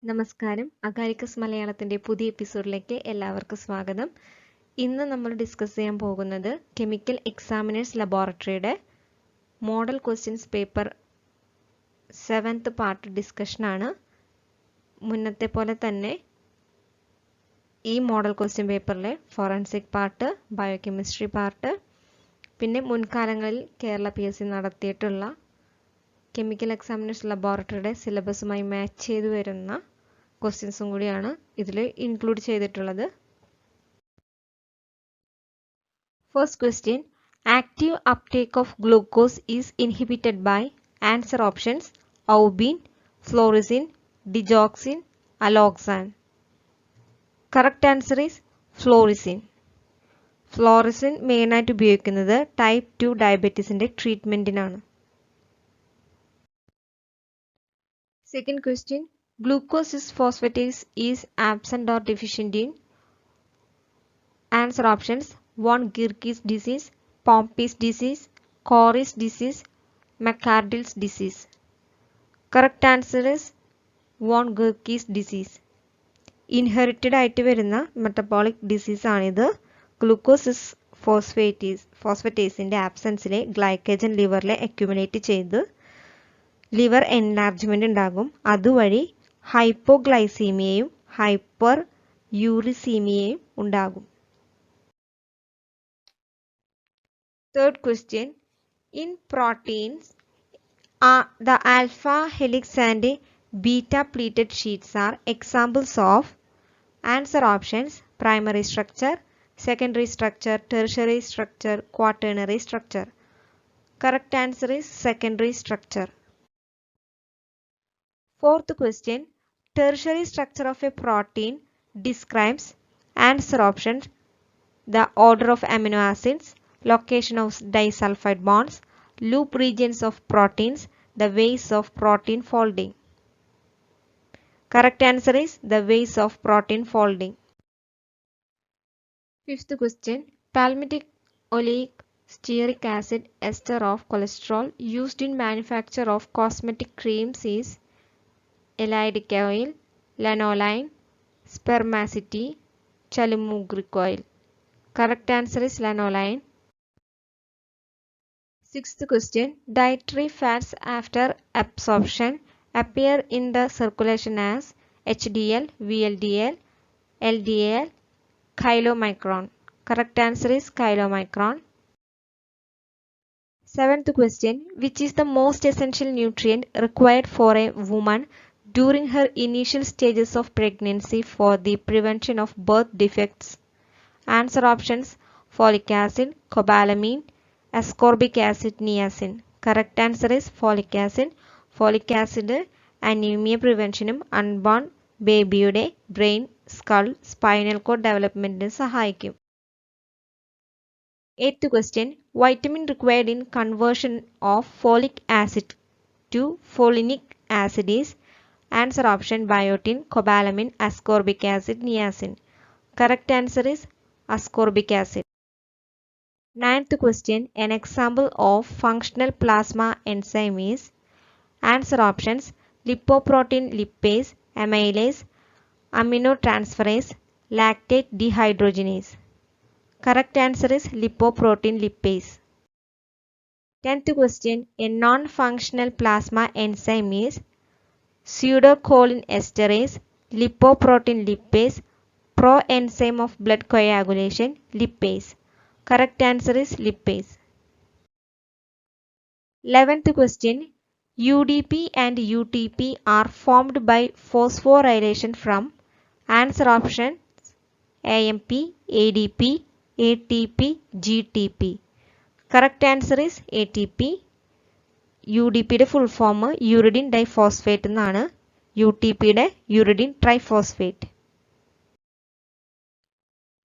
നമസ്കാരം. അകാരിക്കസ് മലയാളത്തിൻ്റെ പുതിയ എപ്പിസോഡിലേക്ക് എല്ലാവർക്കും സ്വാഗതം. ഇന്ന് നമ്മൾ ഡിസ്കസ് ചെയ്യാൻ പോകുന്നത് കെമിക്കൽ എക്സാമിനേഴ്സ് ലബോറട്ടറിയുടെ model questions paper 7th part ഡിസ്കഷനാണ്. മുന്നത്തെ പോലെ തന്നെ ഈ മോഡൽ ക്വസ്റ്റ്യൻ പേപ്പറിലെ ഫോറൻസിക് പാർട്ട്, ബയോകെമിസ്ട്രി പാർട്ട്, പിന്നെ മുൻകാലങ്ങളിൽ കേരള PSC നടത്തിയിട്ടുള്ള കെമിക്കൽ എക്സാമിനേഴ്സ് ലബോറട്ടറിയുടെ സിലബസുമായി മാച്ച് ചെയ്തു വരുന്ന ക്വസ്റ്റ്യൻസും കൂടിയാണ് ഇതിൽ ഇൻക്ലൂഡ് ചെയ്തിട്ടുള്ളത്. First question, active uptake of glucose is inhibited by answer options ouabain, phlorizin, digoxin, alloxan. Correct answer is phlorizin. Phlorizin മെയിനായിട്ട് ഉപയോഗിക്കുന്നത് ടൈപ്പ് 2 ഡയബറ്റീസിൻ്റെ ട്രീറ്റ്മെൻറ്റിനാണ്. Second question, glucose phosphatase is absent or deficient in answer options 1 Gierke's disease, Pompey's disease, Cory's disease, McArdle's disease. Correct answer is 1 Gierke's disease. Inherited ആയിട്ട് വരുന്ന metabolic disease ആണിത്. Glucose is ഫോസ്ഫേറ്റേസിൻ്റെ ആബ്സൻസിലെ glycogen ലിവറിലെ accumulate ചെയ്ത് liver enlargement ഉണ്ടാകും. അതുവഴി ഹൈപ്പോഗ്ലൈസീമിയയും hyper യൂറിസീമിയയും ഉണ്ടാകും. Third question, in proteins the alpha helix and beta pleated sheets are examples of answer options primary structure, secondary structure, tertiary structure, quaternary structure. Correct answer is secondary structure. Fourth question, tertiary structure of a protein describes answer options the order of amino acids, location of disulfide bonds, loop regions of proteins, the ways of protein folding. Correct answer is the ways of protein folding. Fifth question, palmitic oleic stearic acid ester of cholesterol used in manufacture of cosmetic creams is elaidic oil, lanolin, spermaceti, chalumugric oil. Correct answer is lanolin. Sixth question, dietary fats after absorption appear in the circulation as HDL, VLDL, LDL, chylomicron. Correct answer is chylomicron. Seventh question, which is the most essential nutrient required for a woman during her initial stages of pregnancy for the prevention of birth defects? Answer options folic acid, cobalamin, ascorbic acid, niacin. Correct answer is folic acid. Folic acid anemia preventionum unborn ബേബിയുടെ brain, skull, spinal cord ഡെവലപ്മെൻറ്റിന് സഹായിക്കും. Eighth question, vitamin required in conversion of folic acid to folinic acid is answer option biotin, cobalamin, ascorbic acid, niacin. Correct answer is ascorbic acid. Ninth question, an example of functional plasma enzyme is answer options lipoprotein lipase, amylase, aminotransferase, lactate dehydrogenase. Correct answer is lipoprotein lipase. 10th question, a non-functional plasma enzyme is pseudocolin esterase, lipoprotein lipase, proenzyme of blood coagulation, lipase. Correct answer is lipase. 11th question, UDP and UTP are formed by phosphorylation from answer options AMP, ADP, ATP, GTP. Correct answer is ATP. UDPയുടെ full form uridine diphosphate എന്നാണ്. UTPയുടെ uridine triphosphate.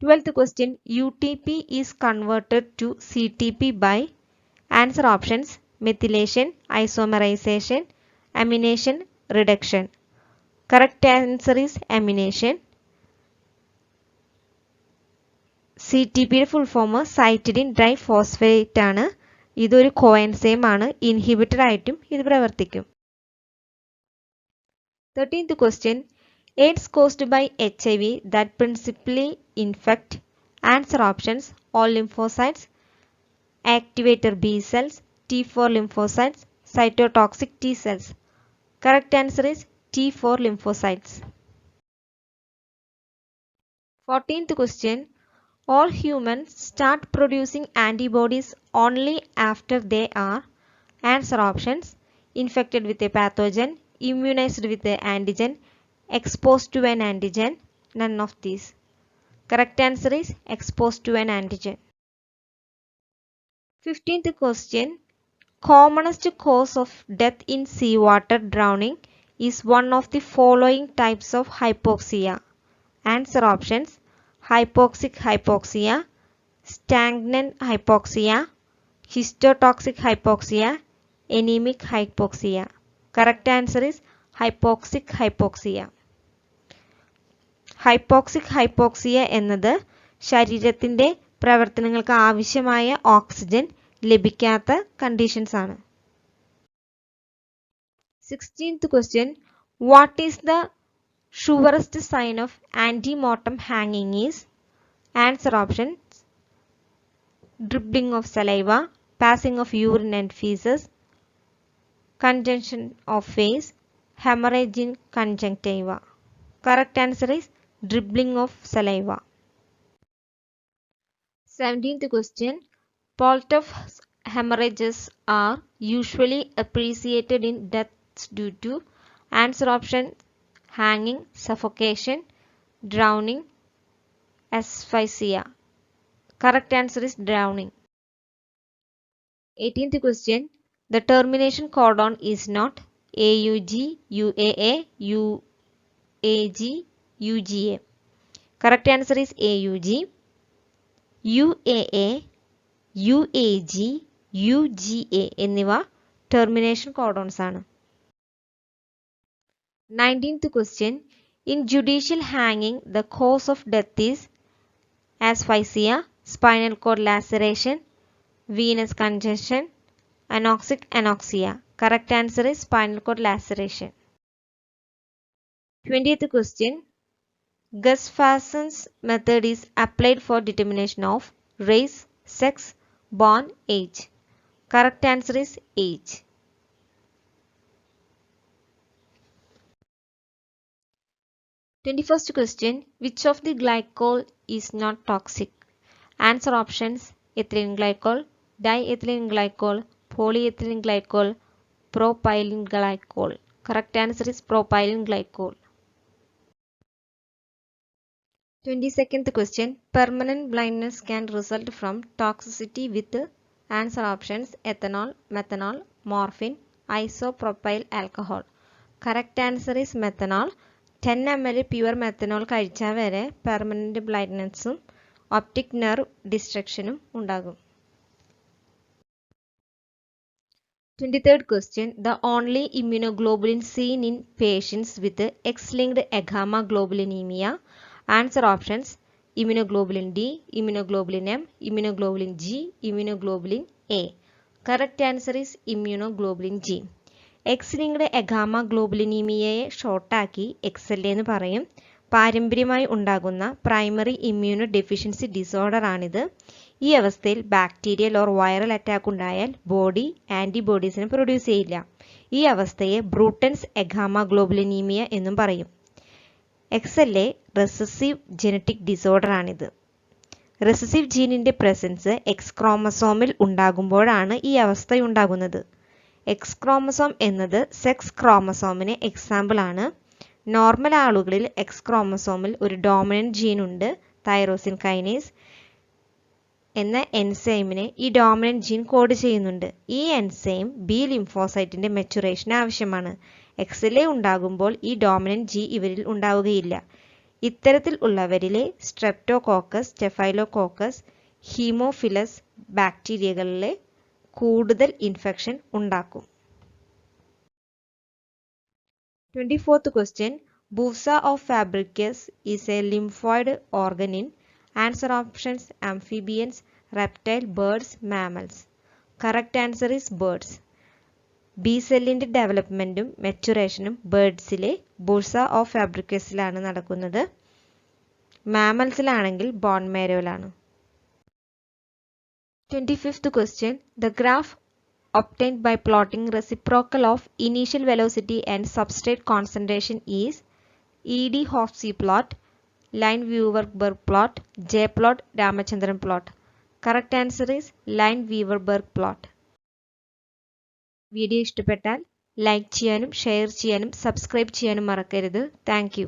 12th question, UTP is converted to CTP by answer options methylation, isomerization, amination, reduction. Correct answer is amination. CTPയുടെ full form cytidine diphosphate ആണ്. ഇതൊരു coenzyme ആണ്. Inhibitor ആയിട്ടും ഇത് പ്രവർത്തിക്കും. 13th question, AIDS caused by HIV that principally infect. Answer options: all lymphocytes, activator B cells, T4 lymphocytes, cytotoxic T cells. Correct answer is T4 lymphocytes. 14th question. All humans start producing antibodies only after they are. Answer options: infected with a pathogen, immunized with an antigen, exposed to an antigen. None of these. Correct answer is exposed to an antigen. 15th question. Commonest cause of death in seawater drowning is one of the following types of hypoxia. Answer options: hypoxic hypoxia, stagnant hypoxia, histotoxic hypoxia, anemic hypoxia. Correct answer is hypoxic hypoxia. Hypoxic hypoxia എന്നത് ശരീരത്തിൻ്റെ പ്രവർത്തനങ്ങൾക്ക് ആവശ്യമായ oxygen ലഭിക്കാത്ത conditions ആണ്. 16th question. What is the surest sign of antemortem hanging is? Answer options: dribbling of saliva, passing of urine and feces, congestion of face, hemorrhage in conjunctiva. Correct answer is dribbling of saliva. 17th question. Pulmonary hemorrhages are usually appreciated in deaths due to. Answer option: hanging, suffocation, drowning, asphyxia. Correct answer is drowning. 18th question. The termination codon is not AUG, UAA, UAG, UGA. Correct answer is AUG. UAA, UAG, UGA എന്നിവ termination codons ആണ്. 19th question. In judicial hanging, the cause of death is asphyxia, spinal cord laceration, venous congestion, anoxic anoxia. Correct answer is spinal cord laceration. 20th question. Gus Fasson's method is applied for determination of race, sex, born age. Correct answer is age. 21st question. Which of the glycol is not toxic? Answer options: ethylene glycol, diethylene glycol, polyethylene glycol, propylene glycol. Correct answer is propylene glycol. 22nd question. Permanent blindness can result from toxicity with. Answer options: ethanol, methanol, morphine, isopropyl alcohol. Correct answer is methanol. 10 ml pure methanol കഴിച്ചാൽ വരെ permanent ബ്ലൈൻഡ്നെസ്സും optic nerve ഡിസ്ട്രക്ഷനും ഉണ്ടാകും. 23rd question. The only immunoglobulin seen in patients with X-linked agammaglobulinemia. Answer options: immunoglobulin D, immunoglobulin M, immunoglobulin G, immunoglobulin A. Correct answer is immunoglobulin G. X-linked agammaglobulinemiyയെ ഷോർട്ടാക്കി XLA എന്ന് പറയും. പാരമ്പര്യമായി ഉണ്ടാകുന്ന primary immuno deficiency disorder ആണിത്. ഈ അവസ്ഥയിൽ bacterial or viral attack ഉണ്ടായാൽ body ആൻറ്റിബോഡീസിനെ produce ചെയ്യില്ല. ഈ അവസ്ഥയെ ബ്രൂട്ടൻസ് agammaglobulinemia എന്നും പറയും. XLA റെസസീവ് ജനറ്റിക് ഡിസോർഡർ ആണിത്. റെസസീവ് ജീനിൻ്റെ പ്രസൻസ് എക്സ് ക്രോമസോമിൽ ഉണ്ടാകുമ്പോഴാണ് ഈ അവസ്ഥയുണ്ടാകുന്നത്. എക്സ് ക്രോമസോം എന്നത് സെക്സ് ക്രോമസോമിന് എക്സാമ്പിൾ ആണ്. നോർമൽ ആളുകളിൽ എക്സ് ക്രോമസോമിൽ ഒരു ഡോമിനൻറ്റ് ജീൻ ഉണ്ട്, തൈറോസിൻ കൈനേസ് എന്ന എൻസൈമിനെ ഈ ഡോമിനൻറ്റ് ജീൻ കോഡ് ചെയ്യുന്നുണ്ട്. ഈ എൻസൈം ബി ലിംഫോസൈറ്റിൻ്റെ മെച്ചുറേഷന് ആവശ്യമാണ്. XLA ഉണ്ടാകുമ്പോൾ ഈ ഡോമിനൻറ്റ് ജി ഇവരിൽ ഉണ്ടാവുകയില്ല. ഇത്തരത്തിൽ ഉള്ളവരിലെ സ്ട്രെപ്റ്റോകോക്കസ്, സ്റ്റെഫൈലോകോക്കസ്, ഹീമോഫിലസ് ബാക്ടീരിയകളിലെ കൂടുതൽ ഇൻഫെക്ഷൻ ഉണ്ടാക്കും. 24th question. Busa of Fabricius is a lymphoid organ in. Answer options: amphibians, reptile, birds, mammals. Correct answer is birds. B സെല്ലിൻ്റെ ഡെവലപ്മെൻറ്റും മെച്ചുറേഷനും ബേർഡ്സിലെ ബുർസ ഓഫ് ഫാബ്രിക്കസിലാണ് നടക്കുന്നത്. മാമൽസിലാണെങ്കിൽ ബോൺ മാരോയിലാണ്. 25th question. The graph obtained by plotting reciprocal of initial velocity and substrate concentration is ED Hoffsey plot, Line-Weaver-Burk plot, J-plot, Ramachandran plot. Correct answer is Line-Weaver-Burk plot. Video ഇഷ്ടപ്പെട്ടാൽ like ചെയ്യാനും share ചെയ്യാനും subscribe ചെയ്യാനും മറക്കരുത്. Thank you.